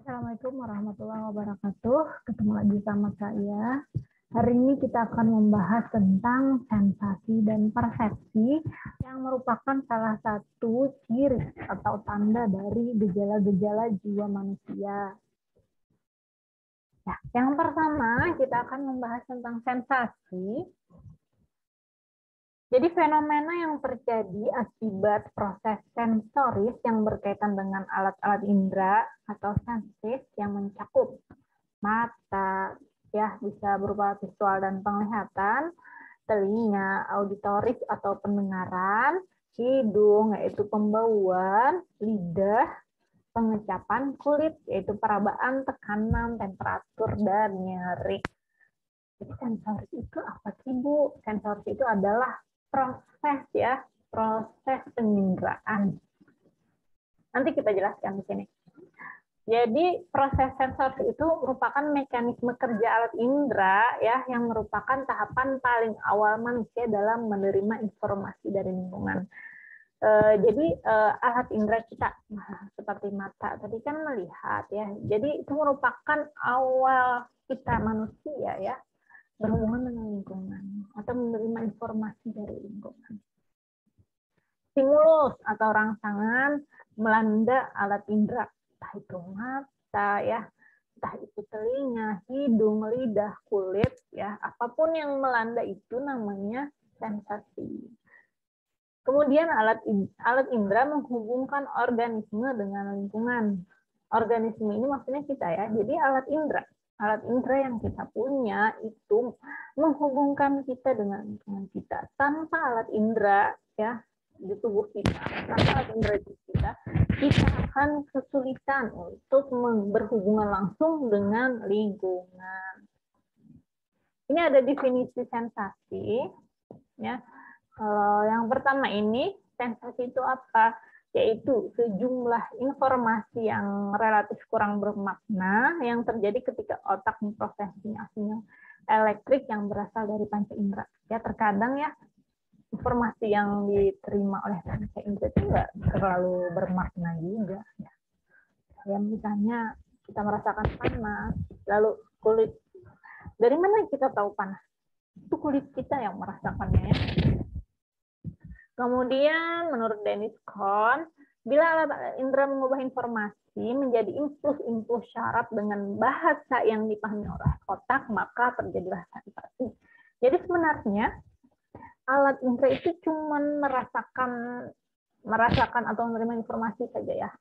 Assalamualaikum warahmatullahi wabarakatuh. Ketemu lagi sama saya. Hari ini kita akan membahas tentang sensasi dan persepsi yang merupakan salah satu ciri atau tanda dari gejala-gejala jiwa manusia. Ya, yang pertama kita akan membahas tentang sensasi. Jadi fenomena yang terjadi akibat proses sensoris yang berkaitan dengan alat-alat indera atau sensis yang mencakup mata, ya bisa berupa visual dan penglihatan, telinga, auditoris atau pendengaran, hidung yaitu pembauan, lidah, pengecapan, kulit yaitu perabaan, tekanan, temperatur, dan nyeri. Jadi sensoris itu apa sih, Bu? Sensoris itu adalah proses penginderaan. Nanti kita jelaskan di sini. Jadi proses sensoris itu merupakan mekanisme kerja alat indera ya yang merupakan tahapan paling awal manusia dalam menerima informasi dari lingkungan. Jadi alat indera kita seperti mata tadi kan melihat ya. Jadi itu merupakan awal kita manusia ya berhubungan dengan lingkungan atau menerima informasi dari lingkungan. Stimulus atau rangsangan melanda alat indera, entah itu mata ya, entah itu telinga, hidung, lidah, kulit ya, apapun yang melanda itu namanya sensasi. Kemudian alat indera menghubungkan organisme dengan lingkungan. Organisme ini maksudnya kita ya. Jadi alat indera yang kita punya itu menghubungkan kita dengan lingkungan kita. Tanpa alat indera ya di tubuh kita, tanpa alat indera di kita akan kesulitan untuk berhubungan langsung dengan lingkungan. Ini ada definisi sensasi ya. Yang pertama ini sensasi itu apa? Yaitu sejumlah informasi yang relatif kurang bermakna yang terjadi ketika otak memproses sinyal elektrik yang berasal dari panca indera. Ya terkadang ya informasi yang diterima oleh panca indera itu nggak terlalu bermakna juga. Ya misalnya kita merasakan panas, lalu kulit. Dari mana kita tahu panas? Itu kulit kita yang merasakannya. Ya. Kemudian, menurut Dennis Kohn, bila alat indera mengubah informasi menjadi impuls syarat dengan bahasa yang dipahami oleh otak, maka terjadilah sensasi. Jadi sebenarnya alat indera itu cuma merasakan atau menerima informasi saja ya.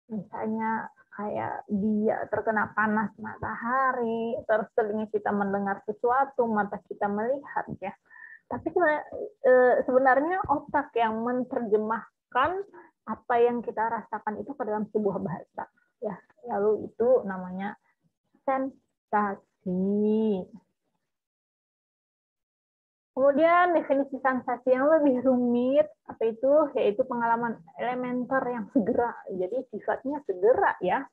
Misalnya kayak dia terkena panas matahari, terus telinga kita mendengar sesuatu, mata kita melihat ya. Tapi sebenarnya otak yang menerjemahkan apa yang kita rasakan itu ke dalam sebuah bahasa. Ya, lalu itu namanya sensasi. Kemudian definisi sensasi yang lebih rumit apa itu? Yaitu pengalaman elementer yang segera. Jadi sifatnya segera ya.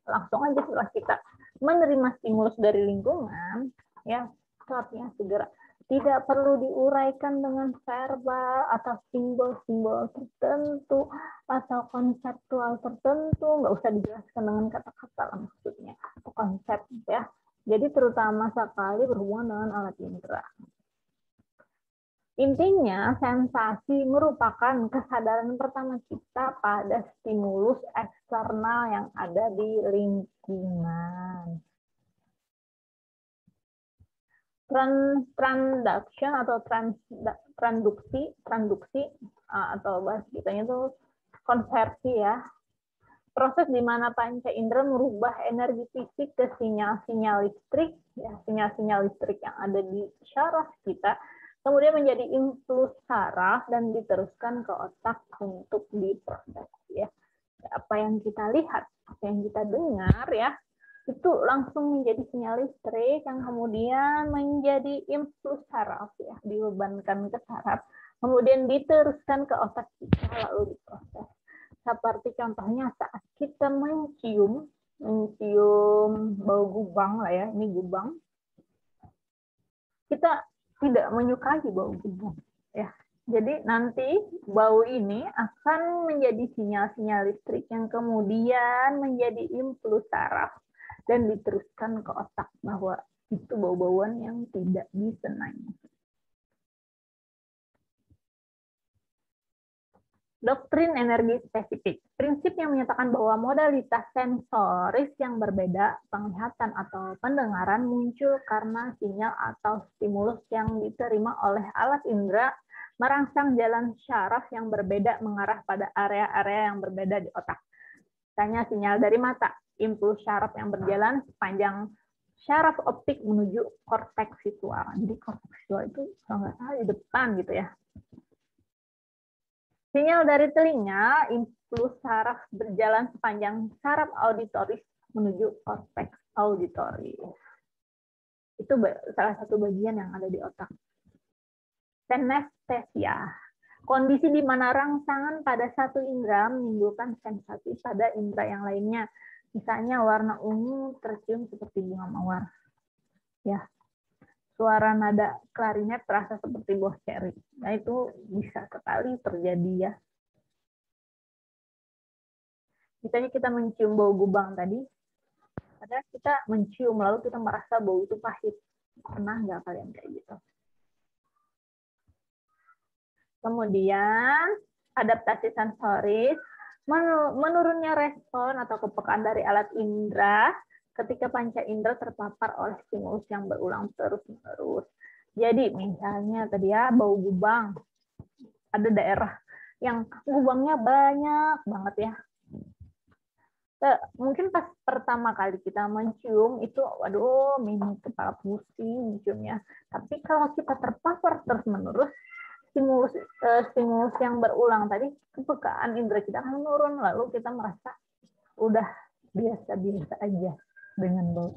Langsung aja setelah kita menerima stimulus dari lingkungan, ya sifatnya segera. Tidak perlu diuraikan dengan verbal atau simbol-simbol tertentu atau konseptual tertentu, nggak usah dijelaskan dengan kata-kata lah maksudnya atau konsep ya. Jadi terutama sekali berhubungan dengan alat indera. Intinya sensasi merupakan kesadaran pertama kita pada stimulus eksternal yang ada di lingkungan. Transduction atau transduksi atau bahasa kitanya itu konversi ya. Proses di mana panca indera merubah energi fisik ke sinyal-sinyal listrik, ya sinyal-sinyal listrik yang ada di syaraf kita, kemudian menjadi impuls saraf dan diteruskan ke otak untuk diproses ya. Apa yang kita lihat, apa yang kita dengar ya, itu langsung menjadi sinyal listrik yang kemudian menjadi impuls saraf ya, dibebankan ke saraf, kemudian diteruskan ke otak kita lalu diproses. Seperti contohnya saat kita mencium bau gubang lah ya, ini gubang. Kita tidak menyukai bau gubang ya. Jadi nanti bau ini akan menjadi sinyal-sinyal listrik yang kemudian menjadi impuls saraf dan diteruskan ke otak bahwa itu bau-bauan yang tidak disenangi. Doktrin energi spesifik. Prinsip yang menyatakan bahwa modalitas sensoris yang berbeda, penglihatan atau pendengaran muncul karena sinyal atau stimulus yang diterima oleh alat indera merangsang jalan syaraf yang berbeda mengarah pada area-area yang berbeda di otak. Misalnya sinyal dari mata, impuls syaraf yang berjalan sepanjang syaraf optik menuju korteks visual. Jadi korteks visual itu kalau nggak salah di depan gitu ya. Sinyal dari telinga, impuls saraf berjalan sepanjang saraf auditoris menuju korteks auditoris. Itu salah satu bagian yang ada di otak. Senestesia. Kondisi di mana rangsangan pada satu indera menimbulkan sensasi pada indera yang lainnya. Misalnya warna ungu tercium seperti bunga mawar. Ya. Suara nada klarinet terasa seperti buah ceri. Nah, itu bisa sekali terjadi ya. Misalnya kita mencium bau gubang tadi, padahal kita mencium lalu kita merasa bau itu pahit. Pernah nggak kalian kayak gitu? Kemudian adaptasi sensoris, menurunnya respon atau kepekaan dari alat indera ketika panca indera terpapar oleh stimulus yang berulang terus-menerus. Jadi misalnya tadi ya bau gubang, ada daerah yang gubangnya banyak banget ya. Mungkin pas pertama kali kita mencium itu, waduh, mini kepala pusing menciumnya. Tapi kalau kita terpapar terus-menerus, stimulus yang berulang tadi, kepekaan indera kita akan menurun, lalu kita merasa udah biasa-biasa aja dengan bau.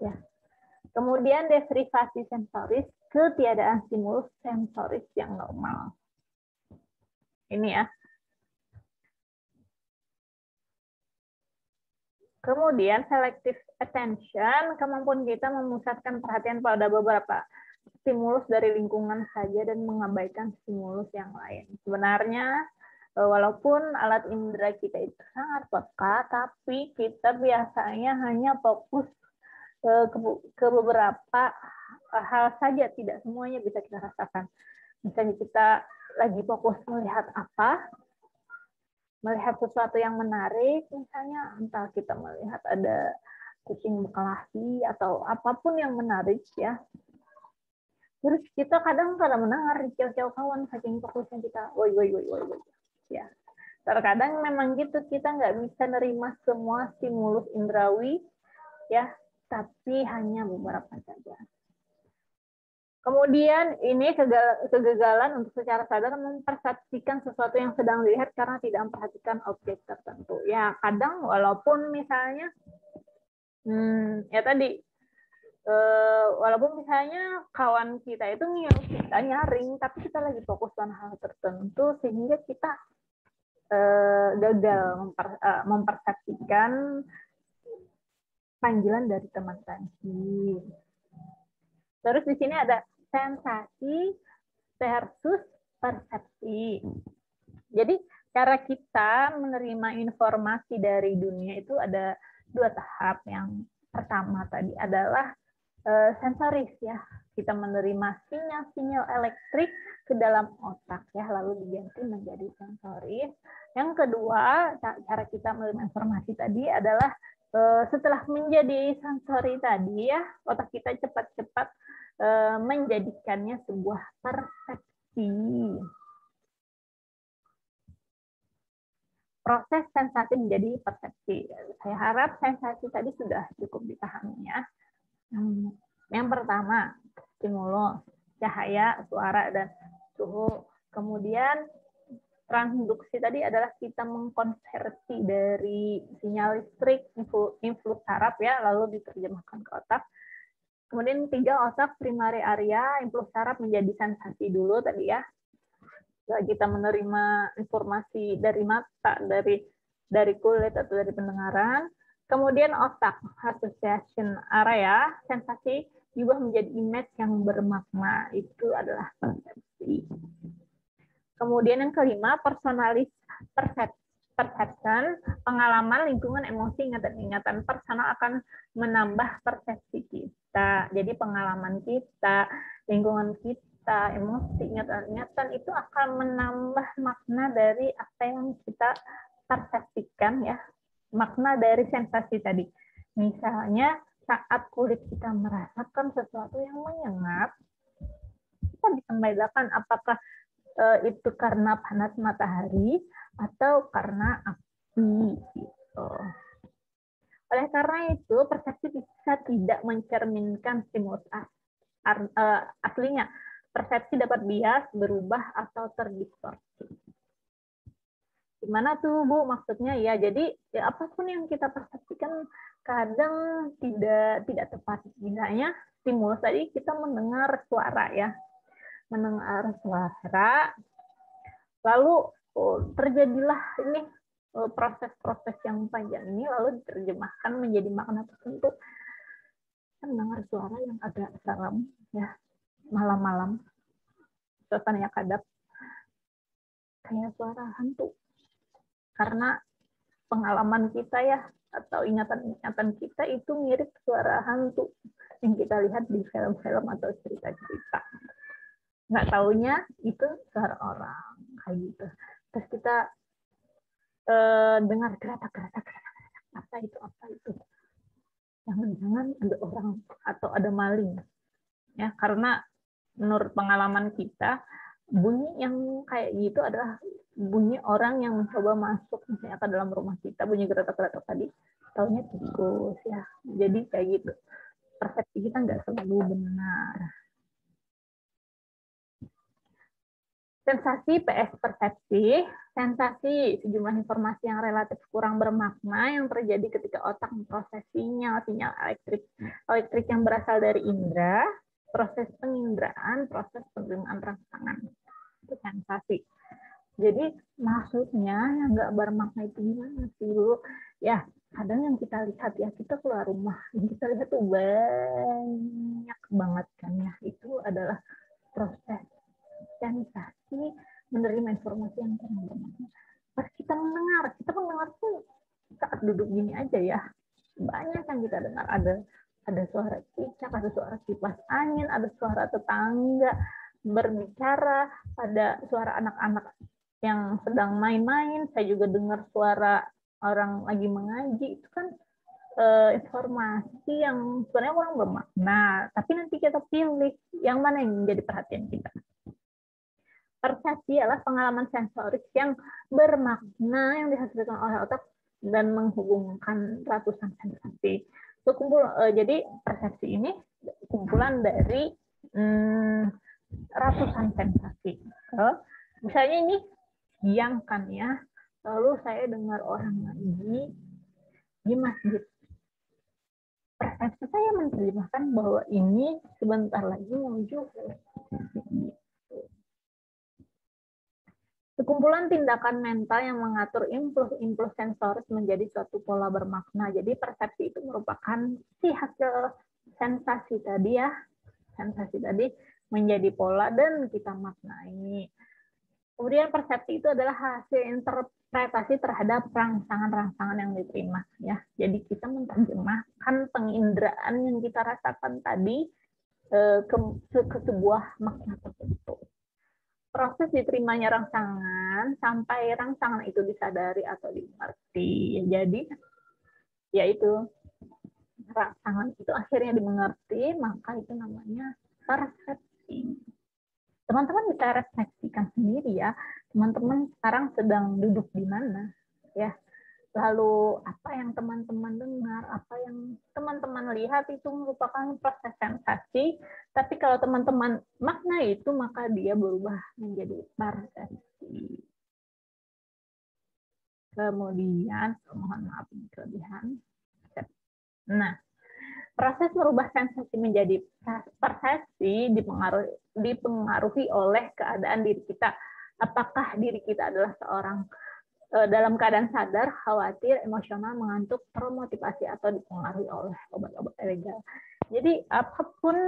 Ya. Kemudian deprivasi sensoris, ketiadaan stimulus sensoris yang normal. Ini ya. Kemudian selective attention, kemampuan kita memusatkan perhatian pada beberapa stimulus dari lingkungan saja dan mengabaikan stimulus yang lain. Sebenarnya walaupun alat indera kita itu sangat peka, tapi kita biasanya hanya fokus ke beberapa hal saja, tidak semuanya bisa kita rasakan. Misalnya kita lagi fokus melihat apa, melihat sesuatu yang menarik, misalnya entah kita melihat ada kucing berkelahi atau apapun yang menarik ya. Terus kita kadang mendengar cewek-cewek kawan saking fokusnya kita, woi. Ya. Terkadang memang gitu, kita nggak bisa nerima semua stimulus indrawi, ya, tapi hanya beberapa saja. Kemudian ini kegagalan untuk secara sadar mempersepsikan sesuatu yang sedang dilihat karena tidak memperhatikan objek tertentu. Ya, kadang walaupun misalnya, ya tadi, walaupun misalnya kawan kita itu nyuruh kita nyaring, tapi kita lagi fokus pada hal tertentu sehingga kita gagal mempersepsikan panggilan dari teman tadi. Terus di sini ada sensasi versus persepsi. Jadi cara kita menerima informasi dari dunia itu ada dua tahap. Yang pertama tadi adalah sensoris ya, kita menerima sinyal-sinyal elektrik ke dalam otak ya, lalu diganti menjadi sensoris. Yang kedua, cara kita menerima informasi tadi adalah setelah menjadi sensori tadi ya, otak kita cepat-cepat menjadikannya sebuah persepsi. Proses sensasi menjadi persepsi. Saya harap sensasi tadi sudah cukup dipahami ya. Yang pertama, stimulus, cahaya, suara, dan suhu. Kemudian transduksi tadi adalah kita mengkonversi dari sinyal listrik, influx saraf ya, lalu diterjemahkan ke otak. Kemudian 3, otak primary area, influx saraf menjadi sensasi dulu tadi ya. Kita menerima informasi dari mata, dari kulit atau dari pendengaran. Kemudian otak, association area, sensasi diubah menjadi image yang bermakna. Itu adalah persepsi. Kemudian yang kelima, perception, pengalaman, lingkungan, emosi, ingatan personal akan menambah persepsi kita. Jadi pengalaman kita, lingkungan kita, emosi, ingatan itu akan menambah makna dari apa yang kita persepsikan ya, makna dari sensasi tadi. Misalnya saat kulit kita merasakan sesuatu yang menyengat, kita bisa membedakan apakah itu karena panas matahari atau karena api gitu. Oleh karena itu, persepsi bisa tidak mencerminkan stimulus aslinya. Persepsi dapat bias, berubah atau terdistorsi. Gimana tuh Bu maksudnya? Ya, jadi ya, apapun yang kita persepsikan kadang tidak tepat. Misalnya stimulus tadi kita mendengar suara ya. Mendengar suara, lalu terjadilah ini proses-proses yang panjang ini lalu diterjemahkan menjadi makna tertentu. Kita mendengar suara yang agak seram ya, malam-malam, suasananya kadap, kayak suara hantu. Karena pengalaman kita ya, atau ingatan-ingatan kita itu mirip suara hantu yang kita lihat di film-film atau cerita-cerita. Nggak taunya itu suara orang kayak gitu. Terus kita dengar geratak-geratak, apa itu? Jangan-jangan ada orang atau ada maling ya, karena menurut pengalaman kita bunyi yang kayak gitu adalah bunyi orang yang mencoba masuk misalnya ke dalam rumah kita, bunyi geratak-geratak tadi taunya tikus ya. Jadi kayak gitu, persepsi kita nggak selalu benar. Sensasi PS persepsi, sensasi sejumlah informasi yang relatif kurang bermakna yang terjadi ketika otak memproses sinyal elektrik yang berasal dari indera, proses penginderaan, proses penerimaan rangsangan. Itu sensasi. Jadi maksudnya yang nggak bermakna itu gimana sih Bu? Ya kadang yang kita lihat ya, kita keluar rumah, yang kita lihat tuh banyak banget kan ya, itu adalah proses sensasi menerima informasi yang kurang bermakna. Pas kita mendengar tuh saat duduk gini aja ya, banyak yang kita dengar, ada suara cicak, ada suara kipas angin, ada suara tetangga berbicara, ada suara anak-anak yang sedang main-main, saya juga dengar suara orang lagi mengaji. Itu kan informasi yang sebenarnya kurang bermakna, tapi nanti kita pilih yang mana yang menjadi perhatian kita. Persepsi adalah pengalaman sensoris yang bermakna yang dihasilkan oleh otak dan menghubungkan ratusan sensasi. Jadi persepsi ini kumpulan dari ratusan sensasi. Misalnya ini siang kan ya, lalu saya dengar orang ngaji di masjid. Persepsi saya menerjemahkan bahwa ini sebentar lagi menuju sekumpulan tindakan mental yang mengatur impuls sensoris menjadi suatu pola bermakna. Jadi persepsi itu merupakan si hasil sensasi tadi ya. Sensasi tadi menjadi pola dan kita maknai. Kemudian persepsi itu adalah hasil interpretasi terhadap rangsangan-rangsangan yang diterima ya. Jadi kita menerjemahkan penginderaan yang kita rasakan tadi ke sebuah makna tertentu. Proses diterimanya rangsangan sampai rangsangan itu disadari atau dimengerti. Jadi, yaitu rangsangan itu akhirnya dimengerti, maka itu namanya persepsi. Teman-teman bisa refleksikan sendiri ya, teman-teman sekarang sedang duduk di mana, ya. Lalu apa yang teman-teman dengar, apa yang teman-teman lihat itu merupakan proses sensasi. Tapi kalau teman-teman makna itu, maka dia berubah menjadi persepsi. Kemudian, mohon maaf ini kelebihan. Nah, proses merubah sensasi menjadi persepsi dipengaruhi oleh keadaan diri kita. Apakah diri kita adalah seorang dalam keadaan sadar, khawatir, emosional, mengantuk, termotivasi, atau dipengaruhi oleh obat-obat ilegal. Jadi apapun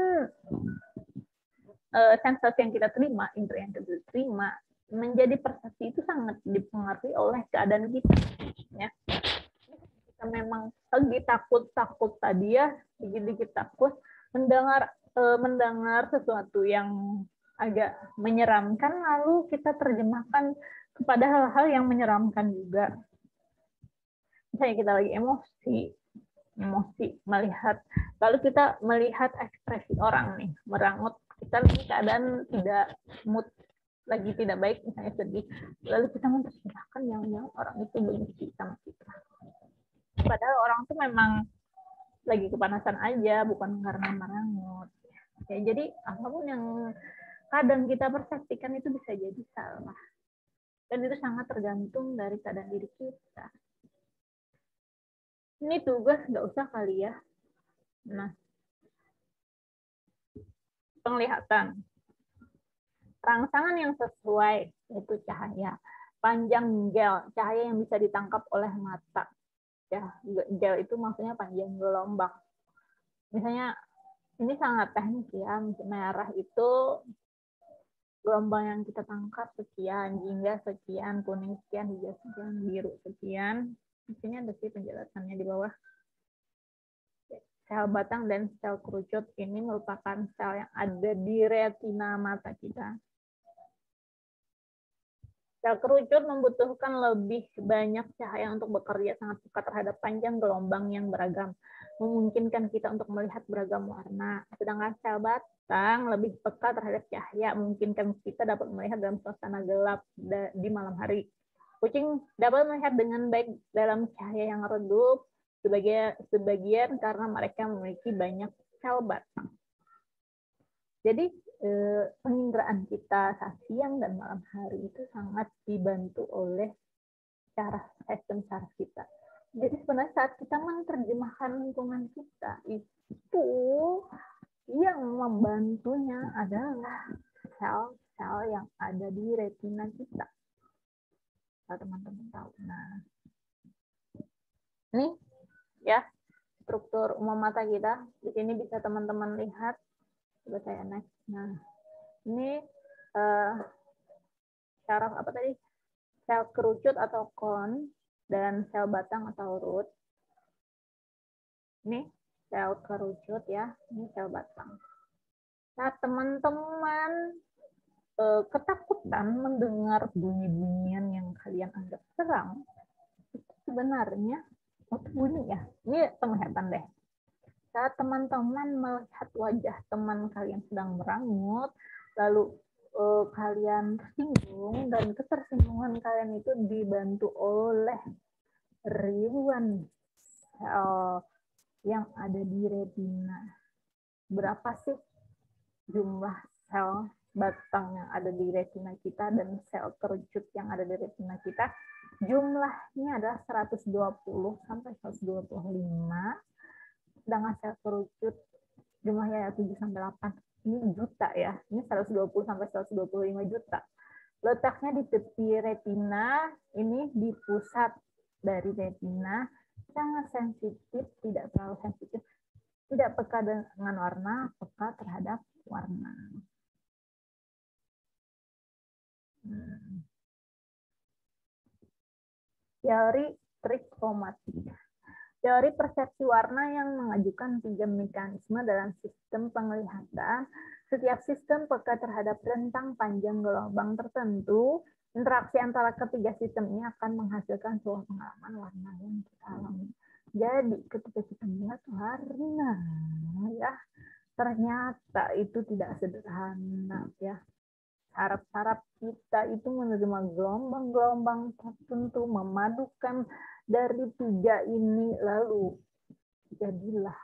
sensasi yang kita terima, indera yang kita terima, menjadi persepsi itu sangat dipengaruhi oleh keadaan kita, ya. Kita memang lagi takut tadi ya, dikit-dikit takut mendengar sesuatu yang agak menyeramkan, lalu kita terjemahkan kepada hal-hal yang menyeramkan juga. Misalnya kita lagi emosi melihat, lalu kita melihat ekspresi orang nih merangut, kita lagi keadaan tidak mood, lagi tidak baik, misalnya sedih, lalu kita menerjemahkan yang orang itu benci sama kita, padahal orang itu memang lagi kepanasan aja, bukan karena merangut ya. Jadi apapun yang kadang kita persepsikan itu bisa jadi salah, dan itu sangat tergantung dari keadaan diri kita. Ini tugas nggak usah kali ya. Nah, penglihatan. Rangsangan yang sesuai, yaitu cahaya. Panjang gel, cahaya yang bisa ditangkap oleh mata. Ya, gel itu maksudnya panjang gelombang. Misalnya, ini sangat teknis ya, merah itu gelombang yang kita tangkap sekian, jingga sekian, kuning sekian, hijau sekian, biru sekian. Di sini ada sih penjelasannya di bawah. Sel batang dan sel kerucut ini merupakan sel yang ada di retina mata kita. Sel kerucut membutuhkan lebih banyak cahaya untuk bekerja sangat peka terhadap panjang gelombang yang beragam, memungkinkan kita untuk melihat beragam warna. Sedangkan sel batang lebih peka terhadap cahaya, memungkinkan kita dapat melihat dalam suasana gelap di malam hari. Kucing dapat melihat dengan baik dalam cahaya yang redup, sebagian karena mereka memiliki banyak sel batang. Jadi penginderaan kita saat siang dan malam hari itu sangat dibantu oleh sistem saraf kita. Jadi sebenarnya saat kita menerjemahkan lingkungan kita, itu yang membantunya adalah sel-sel yang ada di retina kita. Kalau teman-teman tahu. Nah, ini ya struktur umum mata kita. Di sini bisa teman-teman lihat. Coba saya next. Nah, ini saraf apa tadi? Sel kerucut atau kon dan sel batang atau root. Ini sel kerucut ya, ini sel batang. Nah, teman-teman ketakutan mendengar bunyi-bunyian yang kalian anggap seram, itu sebenarnya bunyi ya. Ini penglihatan deh. Saat teman-teman melihat wajah teman kalian sedang merangut, lalu kalian tersinggung, dan ketersinggungan kalian itu dibantu oleh ribuan sel yang ada di retina. Berapa sih jumlah sel batang yang ada di retina kita dan sel kerucut yang ada di retina kita? Jumlahnya adalah 120 sampai 125. Sedangkan sel kerucut jumlahnya 7 sampai 8. Ini juta ya. Ini 120 sampai 125 juta. Letaknya di tepi retina, ini di pusat dari retina, sangat sensitif, tidak terlalu sensitif, tidak peka dengan warna, peka terhadap warna. Teori trikromatik. Teori persepsi warna yang mengajukan 3 mekanisme dalam sistem penglihatan. Setiap sistem peka terhadap rentang panjang gelombang tertentu. Interaksi antara ketiga sistem ini akan menghasilkan sebuah pengalaman warna yang kita alami. Jadi ketika kita melihat warna, ya ternyata itu tidak sederhana ya. Saraf-saraf kita itu menerima gelombang-gelombang tertentu, memadukan dari 3 ini, lalu jadilah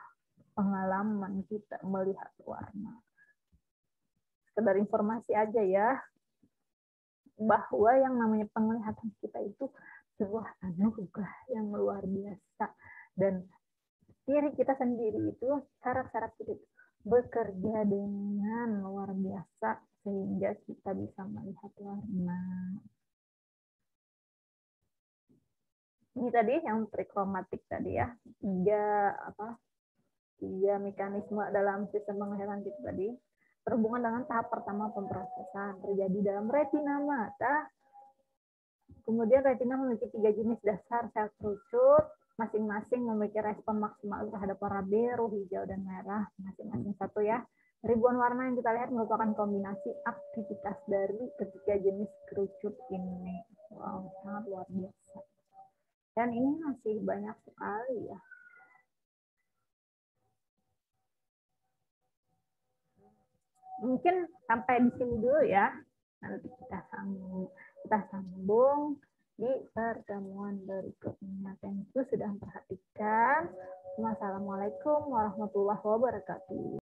pengalaman kita melihat warna. Sekedar informasi aja ya, bahwa yang namanya penglihatan kita itu sebuah anugerah yang luar biasa, dan diri kita sendiri itu, saraf-saraf kita itu bekerja dengan luar biasa sehingga kita bisa melihat warna. Ini tadi yang trikromatik tadi ya, 3 mekanisme dalam sistem penglihatan kita tadi. berhubungan dengan tahap pertama pemrosesan terjadi dalam retina mata. Kemudian retina memiliki 3 jenis dasar sel kerucut, masing-masing memiliki respon maksimal terhadap warna biru, hijau, dan merah, masing-masing satu ya. Ribuan warna yang kita lihat merupakan kombinasi aktivitas dari ketiga jenis kerucut ini. Wow, sangat luar biasa. Dan ini masih banyak sekali ya. Mungkin sampai di sini dulu ya. Nanti kita sambung di pertemuan berikutnya. Thank you sudah memperhatikan. Wassalamualaikum warahmatullahi wabarakatuh.